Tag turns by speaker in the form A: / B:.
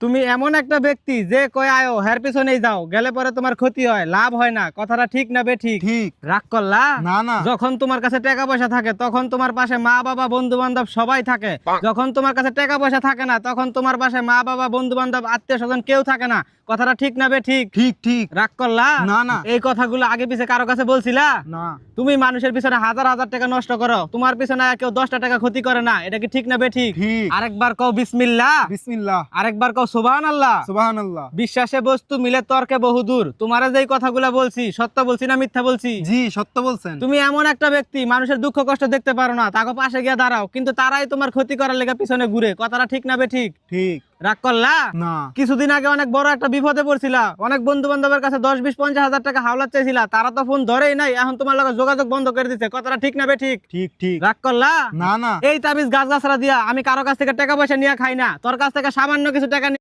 A: তুমি এমন একটা ব্যক্তি যে কয় আয়ো হের পিছনেই যাও, গেলে পরে তোমার ক্ষতি হয়, লাভ হয় না। কথাটা ঠিক না বেঠিক?
B: ঠিক।
A: রাগ করলা?
B: না না।
A: যখন তোমার কাছে টাকা পয়সা থাকে তখন তোমার পাশে মা বাবা বন্ধু বান্ধব সবাই থাকে। যখন তোমার কাছে টাকা পয়সা থাকে না তখন তোমার পাশে মা বাবা বন্ধু বান্ধব আত্মীয় স্বজন কেউ থাকে না। কথাটা ঠিক না বেঠিক?
B: ঠিক ঠিক।
A: রাগ করলা?
B: না না।
A: এই কথাগুলো আগে পিছে কারো কাছে বলছিলা?
B: না।
A: তুমি মানুষের পিছনে হাজার হাজার টাকা নষ্ট করো, তোমার পিছনে কেউ 10টা টাকা ক্ষতি করে না। এটা কি ঠিক না বেঠিক?
B: ঠিক।
A: আরেকবার কও বিসমিল্লাহ।
B: বিসমিল্লাহ।
A: আরেকবার কও সুবহানাল্লাহ।
B: সুবহানাল্লাহ।
A: বিশ্বাসে বস্তু মিলে তর্কে বহুদূর। তোমারে যেই কথাগুলা বলছি সত্য বলছি না মিথ্যা বলছি?
B: জি সত্য বলছেন।
A: তুমি এমন একটা ব্যক্তি মানুষের দুঃখ কষ্ট দেখতে পারো না, তাকে পাশে গিয়ে দাঁড়াও, কিন্তু তারাই তোমার ক্ষতি করার লেগে পিছনে ঘুরে। কথাটা ঠিক না বেঠিক?
B: ঠিক।
A: রাগ করলা?
B: না।
A: কিছুদিন আগে অনেক বড় একটা বিপদে পড়ছিলা, অনেক বন্ধু বান্ধবের কাছে 10-20-50 হাজার টাকা হাওলাত চাইছিলা, তারা তো ফোন ধরেই নাই, এখন তোমার লগে যোগাযোগ বন্ধ করে দিচ্ছে। কথাটা ঠিক না বেঠিক?
B: ঠিক ঠিক।
A: রাগ করলা?
B: না না।
A: এই তাবিজ গাছ গাছরা দিয়া আমি কারো কাছ থেকে টাকা পয়সা নিয়ে খাই না, তোর কাছ থেকে সামান্য কিছু টাকা